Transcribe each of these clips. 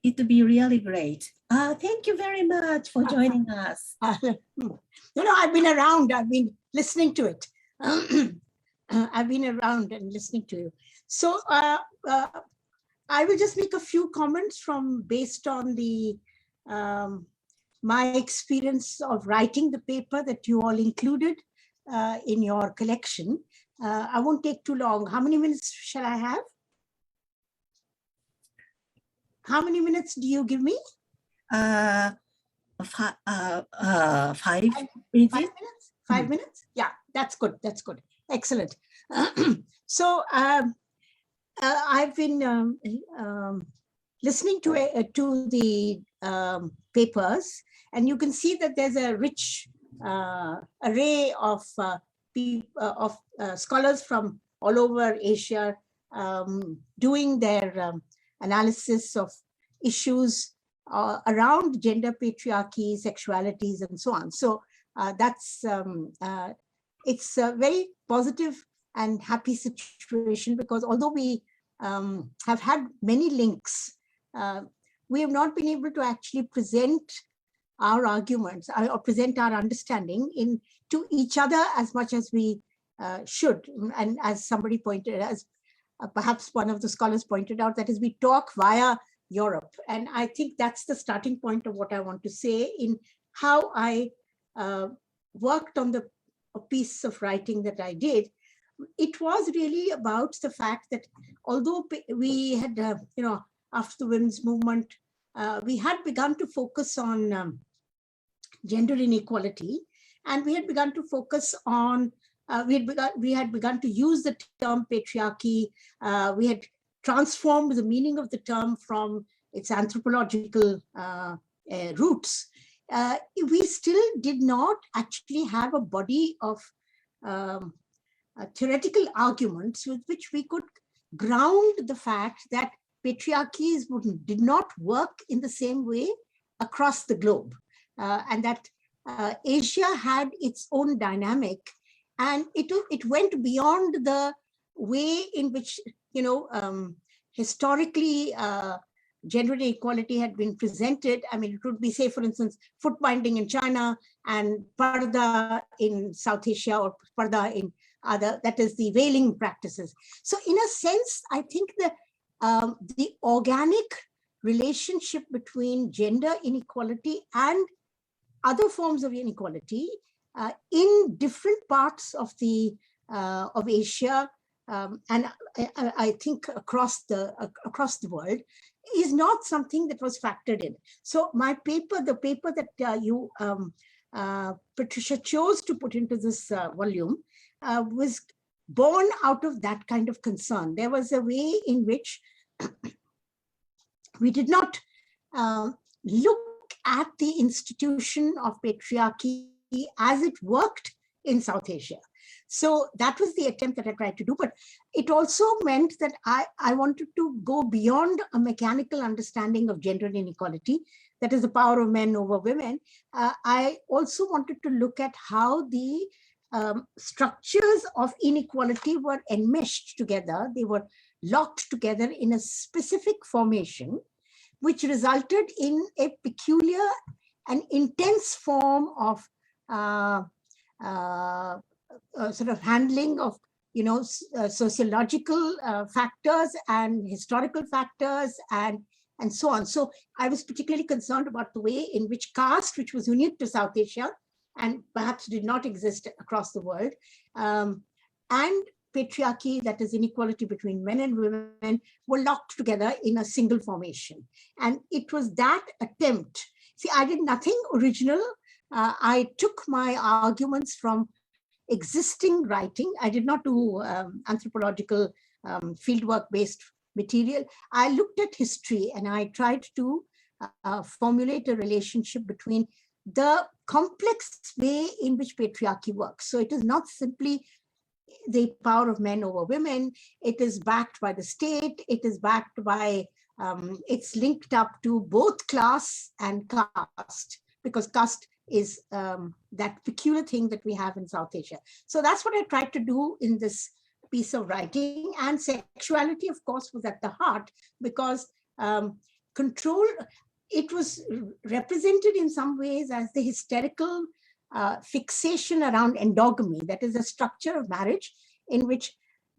it'd be really great. Thank you very much for joining us. I've been around. I've been listening to it. I've been around and listening to you. So I will just make a few comments based on the my experience of writing the paper that you all included in your collection. I won't take too long. How many minutes shall I have? How many minutes do you give me? 5 minutes. 5 minutes? 5 minutes? Yeah, that's good. That's good. Excellent. So I've been listening to the papers, and you can see that there's a rich array of scholars from all over Asia doing their analysis of issues around gender, patriarchy, sexualities, and so on. So that's it's a very positive and happy situation, because although we have had many links, we have not been able to actually present our arguments or present our understanding to each other as much as we should. And as somebody pointed, as perhaps one of the scholars pointed out, that is, we talk via Europe. And I think that's the starting point of what I want to say in how I worked on a piece of writing that I did. It was really about the fact that although we had, after the women's movement, we had begun to focus on gender inequality, and we had begun to focus on, we had begun to use the term patriarchy. We had transformed the meaning of the term from its anthropological roots. We still did not actually have a body of theoretical arguments with which we could ground the fact that patriarchies did not work in the same way across the globe, and that Asia had its own dynamic, and it went beyond the way in which, historically gender inequality had been presented. I mean, it would be, say, for instance, foot binding in China and parda in South Asia, or parda in other, that is the veiling practices. So in a sense, I think that the organic relationship between gender inequality and other forms of inequality in different parts of Asia, and I think across the world, is not something that was factored in. So my paper, the paper that you, Patricia, chose to put into this volume was born out of that kind of concern. There was a way in which we did not look at the institution of patriarchy as it worked in South Asia. So that was the attempt that I tried to do. But it also meant that I wanted to go beyond a mechanical understanding of gender inequality, that is the power of men over women. I also wanted to look at how the structures of inequality were enmeshed together. They were locked together in a specific formation, which resulted in a peculiar and intense form of sort of handling of, sociological factors and historical factors and so on. So I was particularly concerned about the way in which caste, which was unique to South Asia and perhaps did not exist across the world, and patriarchy, that is inequality between men and women, were locked together in a single formation. And it was that attempt. See, I did nothing original. I took my arguments from existing writing. I did not do anthropological fieldwork-based material. I looked at history and I tried to formulate a relationship between the complex way in which patriarchy works. So it is not simply the power of men over women. It is backed by the state. It is backed by, it's linked up to both class and caste, because caste is that peculiar thing that we have in South Asia. So that's what I tried to do in this piece of writing. And sexuality, of course, was at the heart, because control, it was represented in some ways as the hysterical fixation around endogamy. That is the structure of marriage in which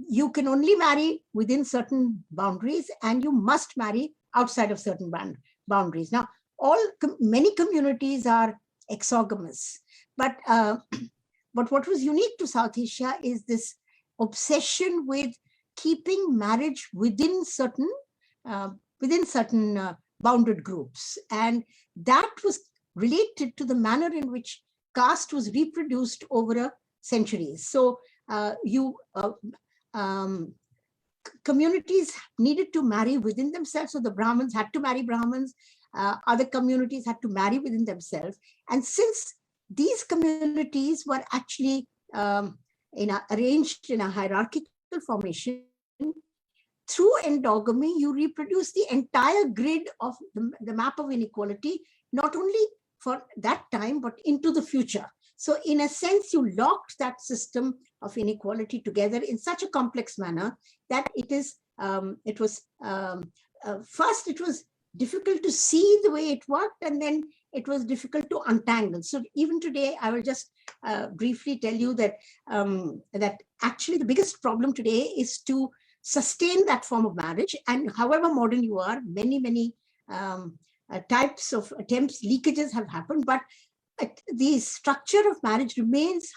you can only marry within certain boundaries and you must marry outside of certain boundaries. Now, many communities are exogamous, but what was unique to South Asia is this obsession with keeping marriage within certain bounded groups, and that was related to the manner in which caste was reproduced over centuries. So communities needed to marry within themselves. So the Brahmins had to marry Brahmins. Other communities had to marry within themselves. And since these communities were actually arranged in a hierarchical formation, through endogamy, you reproduce the entire grid of the map of inequality, not only for that time, but into the future. So in a sense, you locked that system of inequality together in such a complex manner that first it was difficult to see the way it worked, and then it was difficult to untangle. So even today, I will just briefly tell you that that actually the biggest problem today is to sustain that form of marriage. And however modern you are, many types of attempts, leakages have happened, but the structure of marriage remains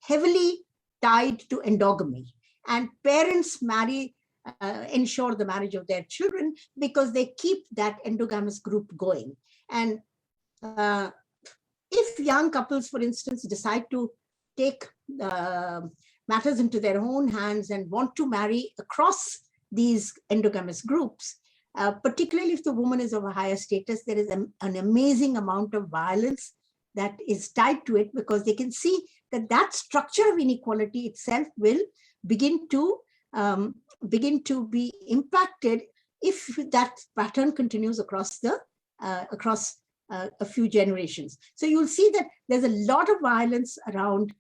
heavily tied to endogamy. And parents ensure the marriage of their children because they keep that endogamous group going. And if young couples, for instance, decide to take matters into their own hands and want to marry across these endogamous groups, particularly if the woman is of a higher status, there is an amazing amount of violence that is tied to it, because they can see that that structure of inequality itself will begin to be impacted if that pattern continues across a few generations. So you'll see that there's a lot of violence around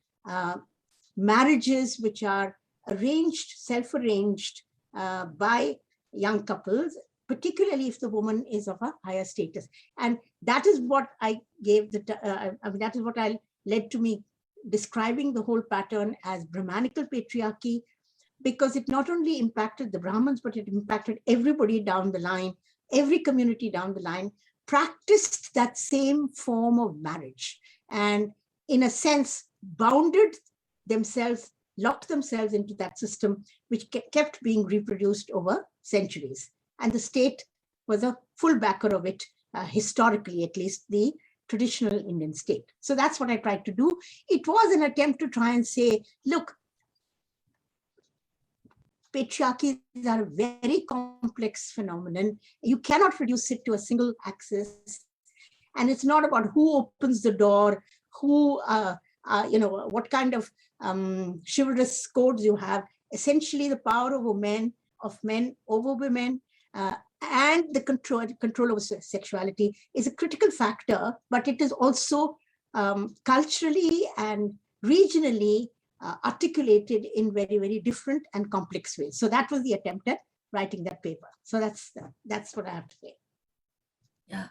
marriages which are arranged, self-arranged by young couples, particularly if the woman is of a higher status. And that is what I gave that is what led to me describing the whole pattern as Brahmanical patriarchy, because it not only impacted the Brahmins, but it impacted everybody down the line. Every community down the line practiced that same form of marriage, and in a sense bounded themselves, locked themselves into that system, which kept being reproduced over centuries. And the state was a full backer of it, historically, at least the traditional Indian state. So that's what I tried to do. It was an attempt to try and say, look, patriarchies are a very complex phenomenon. You cannot reduce it to a single axis. And it's not about who opens the door, what kind of chivalrous codes you have. Essentially, the power of men over women, and the control over sexuality is a critical factor, but it is also culturally and regionally articulated in very, very different and complex ways. So that was the attempt at writing that paper. So that's what I have to say. Yeah,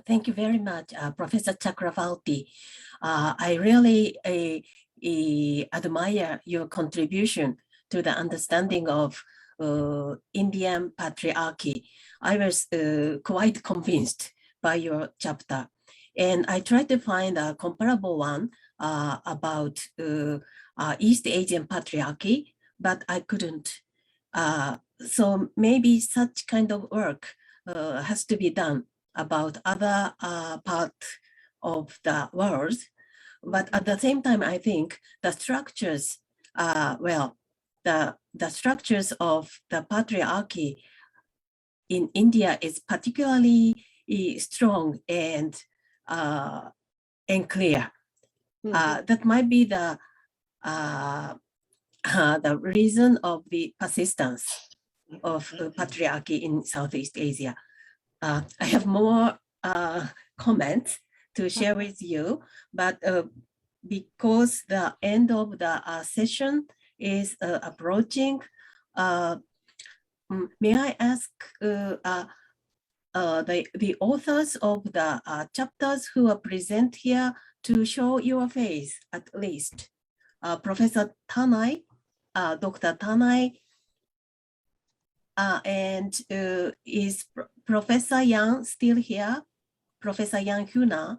thank you very much, Professor Chakravarti. I really admire your contribution to the understanding of Indian patriarchy. I was quite convinced by your chapter, and I tried to find a comparable one about East Asian patriarchy, but I couldn't. So maybe such kind of work has to be done about other part of the world. But at the same time, I think the structures, the structures of the patriarchy in India is particularly strong and clear. That might be the reason of the persistence of patriarchy in Southeast Asia. I have more comments to share with you, but because the end of the session is approaching, may I ask the authors of the chapters who are present here to show your face at least. Professor Tanai, Dr. Tanai, and is Professor Yang still here? Professor Yang Huna.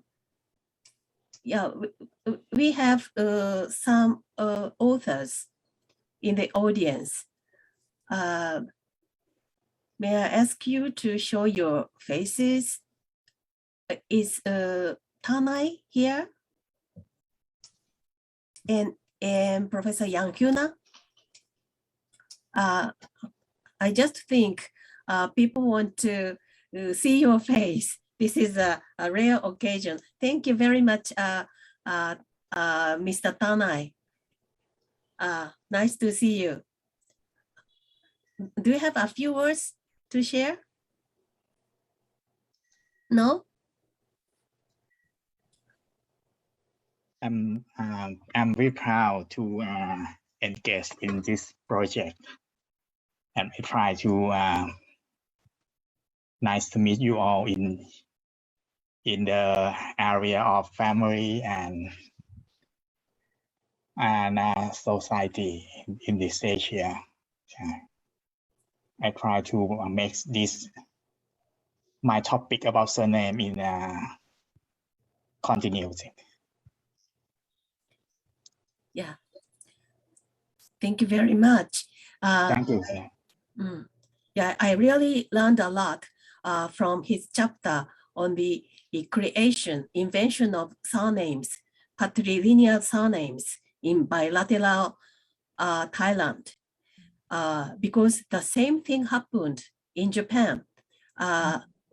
Yeah, we have some authors in the audience. May I ask you to show your faces? Is Tanai here? And Professor Yang Hyuna? I just think people want to see your face. This is a rare occasion. Thank you very much, Mr. Tanai. Nice to see you. Do you have a few words to share? No? I'm very proud to engage in this project, and I try to nice to meet you all in the area of family and society in this Asia. I try to make this my topic about surname in continuity. Yeah. Thank you very much. Thank you. Yeah, I really learned a lot from his chapter on the invention of surnames, patrilineal surnames in bilateral Thailand. Because the same thing happened in Japan.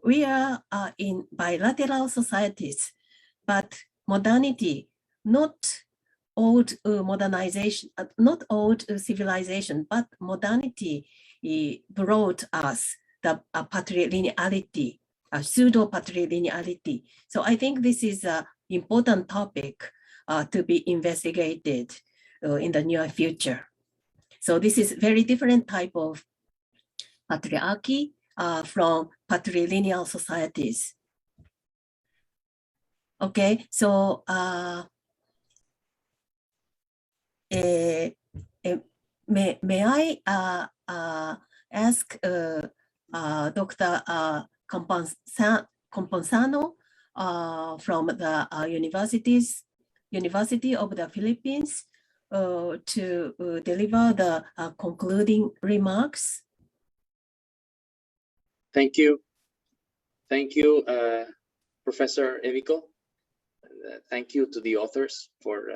We are in bilateral societies, but modernity, not old modernization, not old civilization, but modernity brought us the patrilineality, pseudo-patrilineality. So I think this is an important topic to be investigated in the near future. So this is very different type of patriarchy from patrilineal societies. Okay, so may I ask Dr. Componsano from the University of the Philippines to deliver the concluding remarks. Thank you. Thank you, Professor Eviko. Thank you to the authors for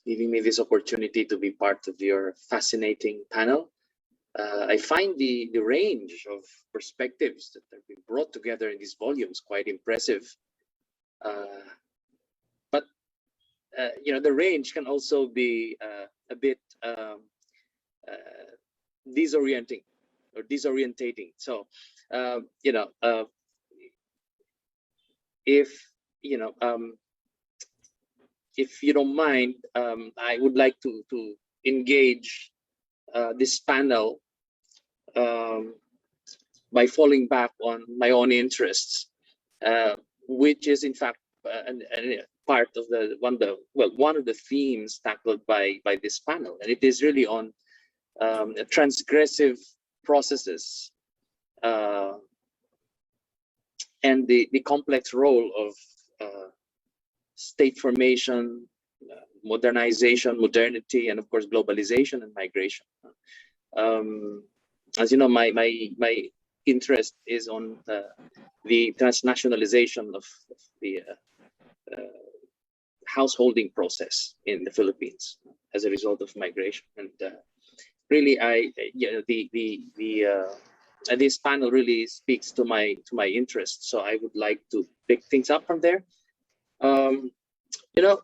giving me this opportunity to be part of your fascinating panel. I find the range of perspectives that have been brought together in these volumes quite impressive. But you know, the range can also be a bit disorienting or disorientating. So you know, if you don't mind, I would like to engage this panel by falling back on my own interests, which is in fact part of one of the themes tackled by this panel, and it is really on transgressive processes and the complex role of state formation, modernization, modernity, and of course globalization and migration. As you know, my interest is on the transnationalization of the householding process in the Philippines as a result of migration, and really, this panel really speaks to my interest. So I would like to pick things up from there. You know,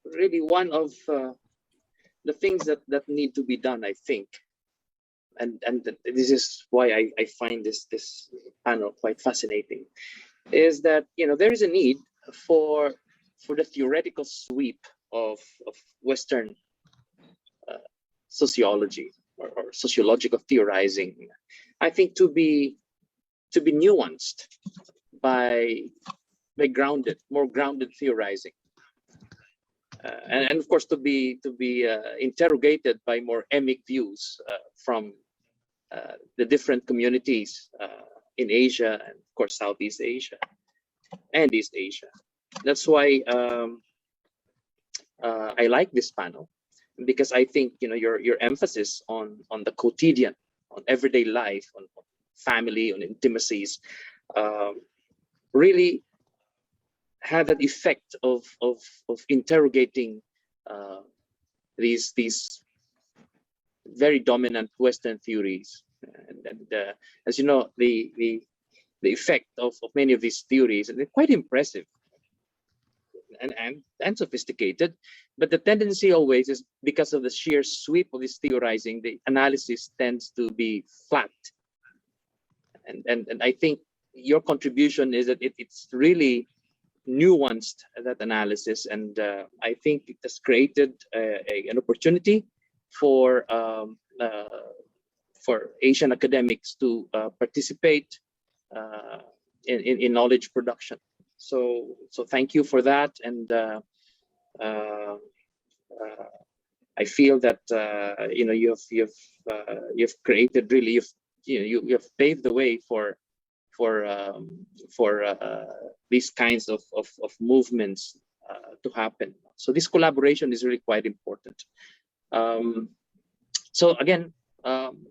really one of the things that need to be done, I think, and this is why I find this panel quite fascinating, is that there is a need for the theoretical sweep of Western sociology or sociological theorizing, I think, to be to be nuanced by more grounded theorizing, and of course to be interrogated by more emic views from the different communities in Asia and of course Southeast Asia and East Asia. That's why I like this panel, because I think your emphasis on the quotidian, on everyday life, on family, on intimacies, really had that effect of interrogating these very dominant Western theories, and as you know, the effect of many of these theories, and they're quite impressive and sophisticated, but the tendency always is, because of the sheer sweep of this theorizing, the analysis tends to be flat. And I think your contribution is that it's really nuanced, that analysis, and I think it has created an opportunity for Asian academics to participate in knowledge production. So thank you for that, and I feel that you've created, really, you've paved the way for these kinds of movements to happen. So this collaboration is really quite important. So again,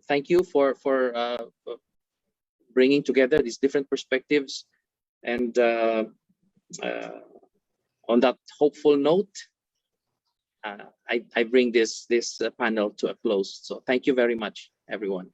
thank you for bringing together these different perspectives, and on that hopeful note, I bring this panel to a close. So thank you very much, everyone.